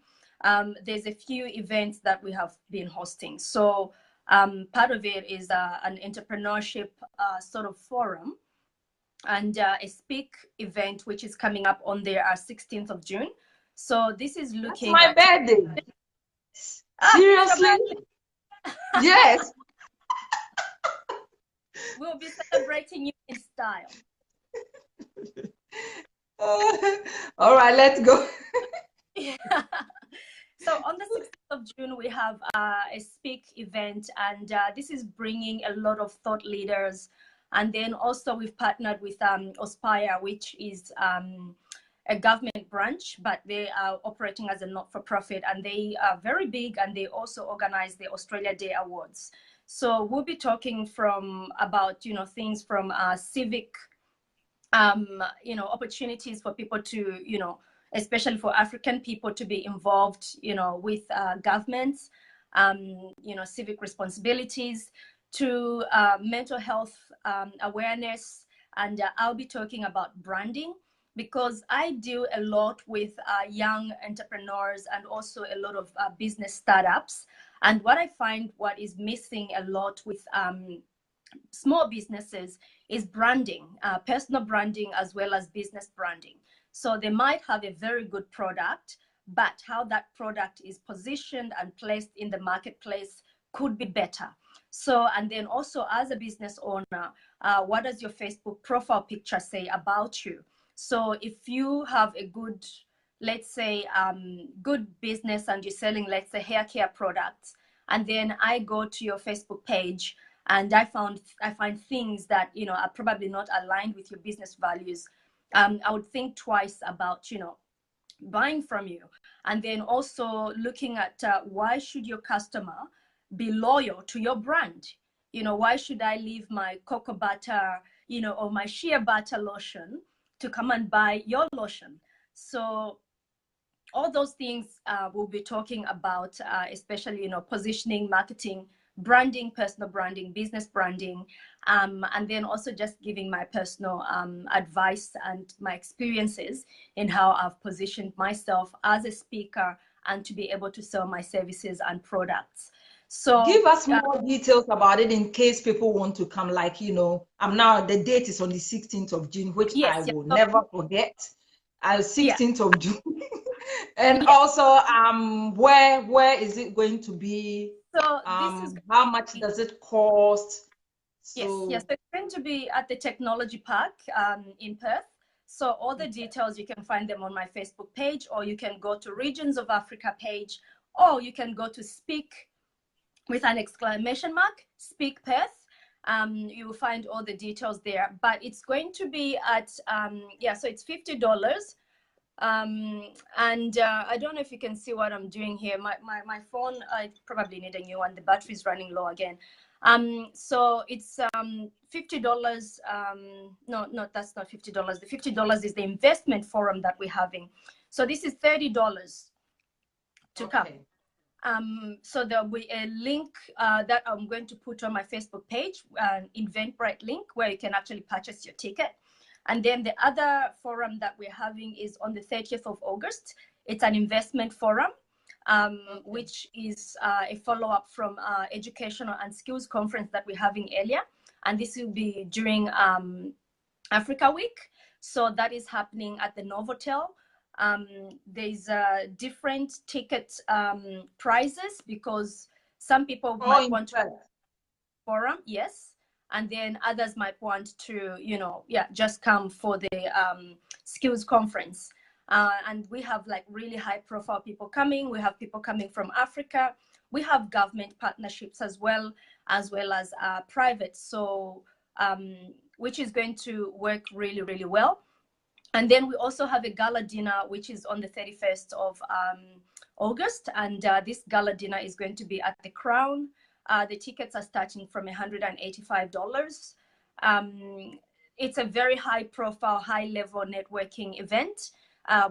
there's a few events that we have been hosting. So part of it is an entrepreneurship sort of forum and a speak event, which is coming up on the 16th of June. So this is looking
That's my birthday. Seriously? Yes.
We'll be celebrating you in style.
All right, let's go.
Yeah. So on the 16th of June, we have a speak event, and this is bringing a lot of thought leaders. And then also we've partnered with Aspire, which is a government branch, but they are operating as a not-for-profit, and they are very big, and they also organize the Australia Day Awards. So we'll be talking from about, you know, things from civic, you know, opportunities for people to, you know, especially for African people to be involved, you know, with governments, you know, civic responsibilities, to mental health awareness. And I'll be talking about branding, because I deal a lot with young entrepreneurs and also a lot of business startups. And what I find what is missing a lot with small businesses is branding, personal branding as well as business branding. So they might have a very good product, but how that product is positioned and placed in the marketplace could be better. So, and then also as a business owner, what does your Facebook profile picture say about you? So if you have a good, let's say, good business and you're selling, let's say, hair care products, and then I go to your Facebook page and I find things that, you know, are probably not aligned with your business values, I would think twice about, you know, buying from you. And then also looking at why should your customer be loyal to your brand? You know, why should I leave my cocoa butter, you know, or my shea butter lotion to come and buy your lotion? So all those things we'll be talking about, especially, you know, positioning, marketing, branding, personal branding, business branding, and then also just giving my personal advice and my experiences in how I've positioned myself as a speaker and to be able to sell my services and products. So
give us more details about it in case people want to come. Like, you know, the date is on the 16th of June, which I will never forget. 16th of June. And also, where is it going to be?
So this is
how much does it cost?
So, yes, it's going to be at the Technology Park in Perth. So all the details, you can find them on my Facebook page, or you can go to Regions of Africa page, or you can go to Speak with an exclamation mark, Speak Perth. You will find all the details there, but it's going to be at, so it's $50. And I don't know if you can see what I'm doing here. My phone, I probably need a new one. The battery's running low again. So it's $50. No, that's not $50. The $50 is the investment forum that we're having. So this is $30 to come. So there'll be a link that I'm going to put on my Facebook page, an Eventbrite link, where you can actually purchase your ticket. And then the other forum that we're having is on the 30th of August. It's an investment forum, which is a follow-up from educational and skills conference that we're having earlier. And this will be during Africa Week. So that is happening at the Novotel. There's different ticket prices because some people might want to forum, yes. And then others might want to, you know, just come for the skills conference. And we have like really high profile people coming. We have people coming from Africa. We have government partnerships as well as private. So, which is going to work really, really well. And then we also have a gala dinner, which is on the 31st of August. And this gala dinner is going to be at the Crown. The tickets are starting from $185. It's a very high profile, high level networking event.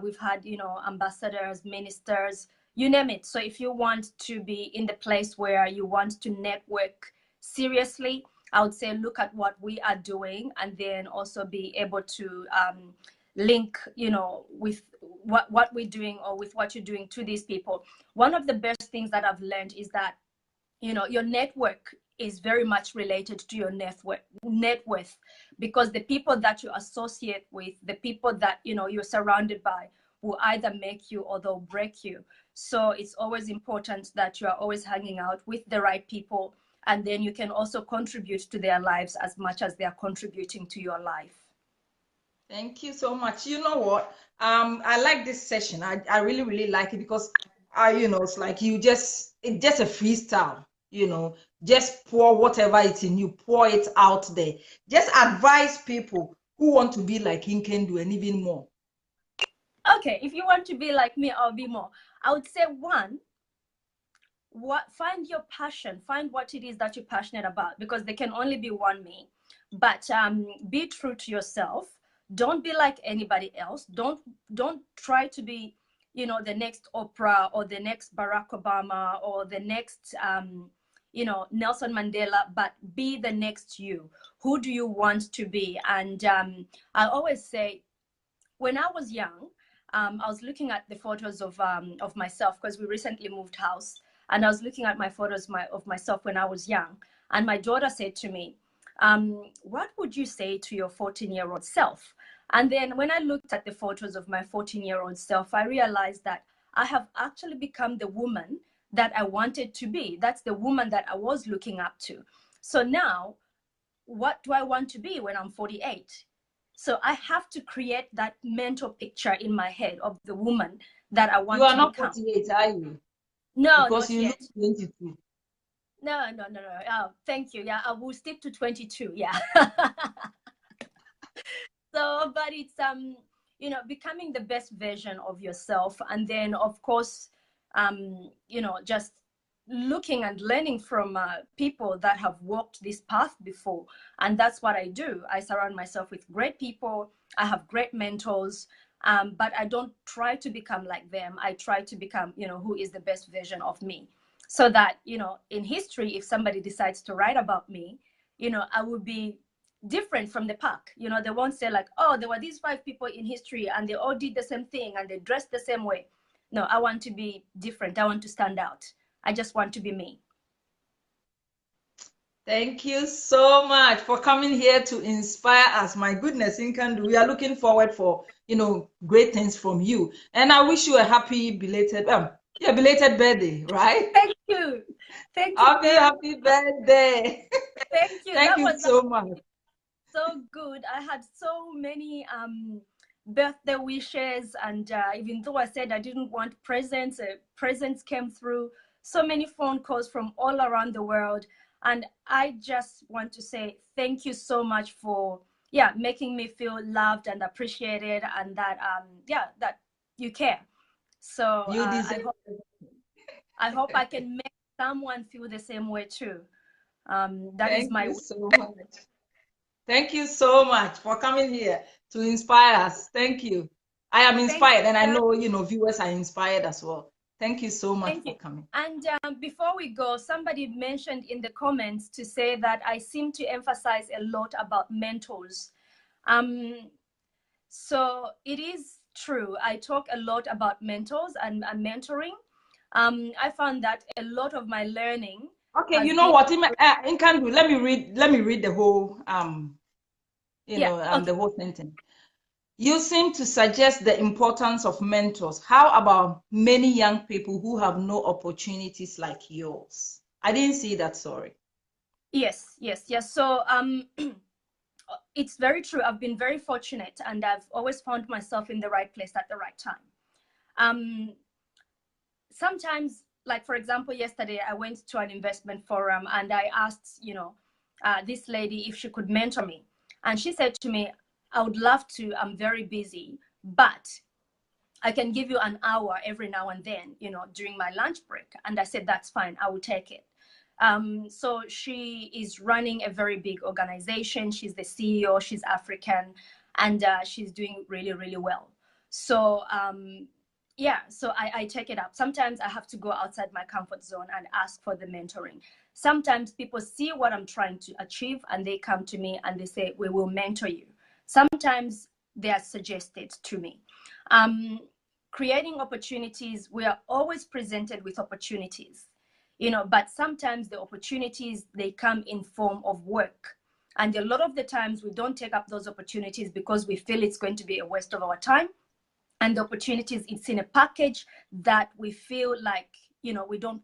We've had, you know, ambassadors, ministers, you name it. So if you want to be in the place where you want to network seriously, I would say look at what we are doing and then also be able to link, you know, with what we're doing or with what you're doing to these people. One of the best things that I've learned is that, you know, your network is very much related to your net worth, because the people that you associate with, the people that, you know, you're surrounded by will either make you or they'll break you. So it's always important that you are always hanging out with the right people, and then you can also contribute to their lives as much as they are contributing to your life.
Thank you so much. You know what? I like this session. I really, really like it because you know, it's like it's just a freestyle, you know, just pour whatever it's in you, pour it out there. Just advise people who want to be like Nkandu and even more.
Okay, if you want to be like me, I'll be more. I would say find your passion, find what it is that you're passionate about, because there can only be one me. But be true to yourself. Don't be like anybody else. Don't try to be, you know, the next Oprah or the next Barack Obama or the next, you know, Nelson Mandela, but be the next you. Who do you want to be? And I always say, when I was young, I was looking at the photos of myself because we recently moved house. and I was looking at my photos of myself when I was young. And my daughter said to me, what would you say to your 14-year-old self? And then when I looked at the photos of my 14-year-old self, I realized that I have actually become the woman that I wanted to be. That's the woman that I was looking up to. So now, what do I want to be when I'm 48? So I have to create that mental picture in my head of the woman that I want to become.
You are not 48, are you?
No,
because
not
you
yet.
look 22.
No. Thank you. Yeah, I will stick to 22. Yeah. So, but it's becoming the best version of yourself, and then of course, just looking and learning from people that have walked this path before. And that's what I do. I surround myself with great people. I have great mentors, but I don't try to become like them. I try to become, who is the best version of me, so that, in history, if somebody decides to write about me, I would be different from the pack. They won't say like, oh, there were these 5 people in history and they all did the same thing and they dressed the same way. No, I want to be different. I want to stand out. I just want to be me.
Thank you so much for coming here to inspire us. My goodness, Nkandu, we are looking forward for, great things from you. And I wish you a happy belated birthday, right?
Thank you. Thank you.
Happy birthday.
Thank you.
Thank you so much.
So good. I had so many birthday wishes, and even though I said I didn't want presents, presents came through. So many phone calls from all around the world, and I just want to say thank you so much for making me feel loved and appreciated, and that that you care. So I hope I can make someone feel the same way too.
Thank you so much. Thank you so much for coming here to inspire us. Thank you. I am inspired, and I know, viewers are inspired as well. Thank you so much for coming.
And before we go, somebody mentioned in the comments to say that I seem to emphasize a lot about mentors. So it is true. I talk a lot about mentors and mentoring. I found that a lot of my learning.
Okay, you know what? Nkandu, let me read the whole the whole sentence. You seem to suggest the importance of mentors. How about many young people who have no opportunities like yours? I didn't see that, sorry.
Yes. So it's very true. I've been very fortunate, and I've always found myself in the right place at the right time. Sometimes, like for example, yesterday I went to an investment forum and I asked, this lady if she could mentor me. And she said to me, I would love to, I'm very busy, but I can give you an hour every now and then, during my lunch break. And I said, that's fine, I will take it. So she is running a very big organization. She's the CEO, she's African, and she's doing really, really well. So so I take it up. Sometimes I have to go outside my comfort zone and ask for the mentoring. Sometimes people see what I'm trying to achieve and they come to me and they say, we will mentor you. Sometimes they are suggested to me. Creating opportunities, we are always presented with opportunities, but sometimes the opportunities, they come in form of work. And a lot of the times we don't take up those opportunities because we feel it's going to be a waste of our time. And the opportunities, it's in a package that we feel like, we don't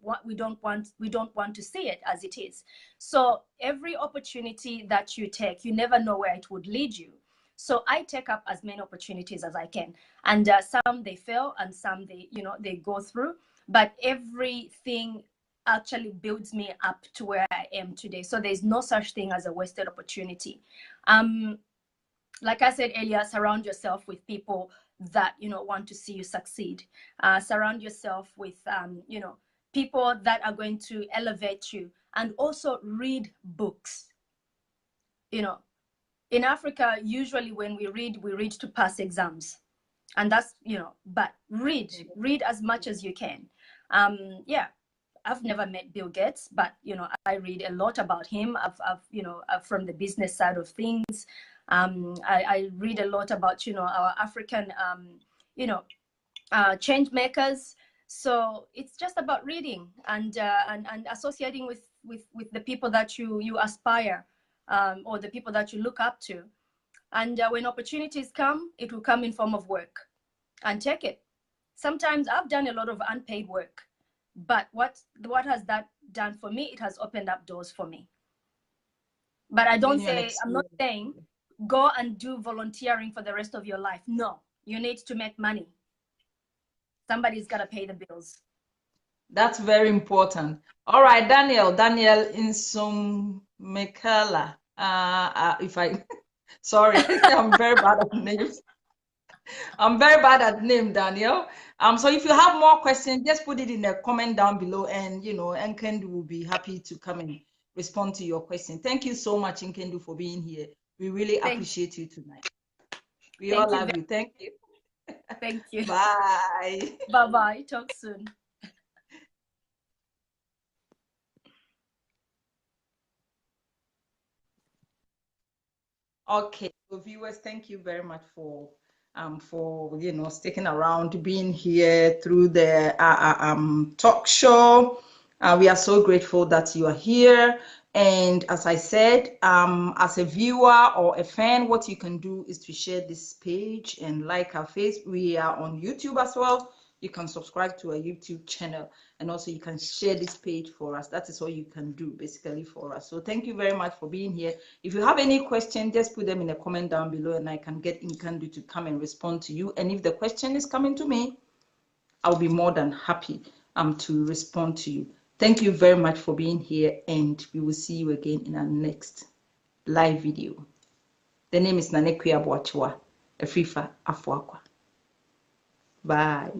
want to see it as it is. So every opportunity that you take, you never know where it would lead you. So I take up as many opportunities as I can, and some they fail, and some they go through. But everything actually builds me up to where I am today. So there's no such thing as a wasted opportunity. Like I said earlier, surround yourself with people that want to see you succeed. Surround yourself with people that are going to elevate you, and also read books. In Africa, usually when we read to pass exams, and that's but read as much as you can. I've never met Bill Gates, but I read a lot about him. I've from the business side of things. I read a lot about our African change makers. So it's just about reading and associating with the people that you aspire, or the people that you look up to. And when opportunities come, it will come in form of work, and take it. Sometimes I've done a lot of unpaid work, but what has that done for me? It has opened up doors for me. But I'm not saying go and do volunteering for the rest of your life. No, you need to make money. Somebody's got to pay the bills.
That's very important. All right, Daniel Insumekala. If I, sorry, I'm very bad at names. I'm very bad at name, Daniel. So if you have more questions, just put it in the comment down below, and Nkandu will be happy to come and respond to your question. Thank you so much, Nkandu, for being here. We really appreciate you tonight. We all love you. Thank you.
Thank you.
Bye.
Bye-bye. Talk soon.
Okay, so viewers, thank you very much for sticking around, being here through the talk show. We are so grateful that you are here. And as I said, as a viewer or a fan, what you can do is to share this page and like our face. We are on YouTube as well. You can subscribe to our YouTube channel, and also you can share this page for us. That is all you can do basically for us. So thank you very much for being here. If you have any questions, just put them in a comment down below, and I can get Nkandu to come and respond to you. And if the question is coming to me, I'll be more than happy to respond to you. Thank you very much for being here, and we will see you again in our next live video. The name is Nanekua Boachua, Afrifa Afuakwa. Bye.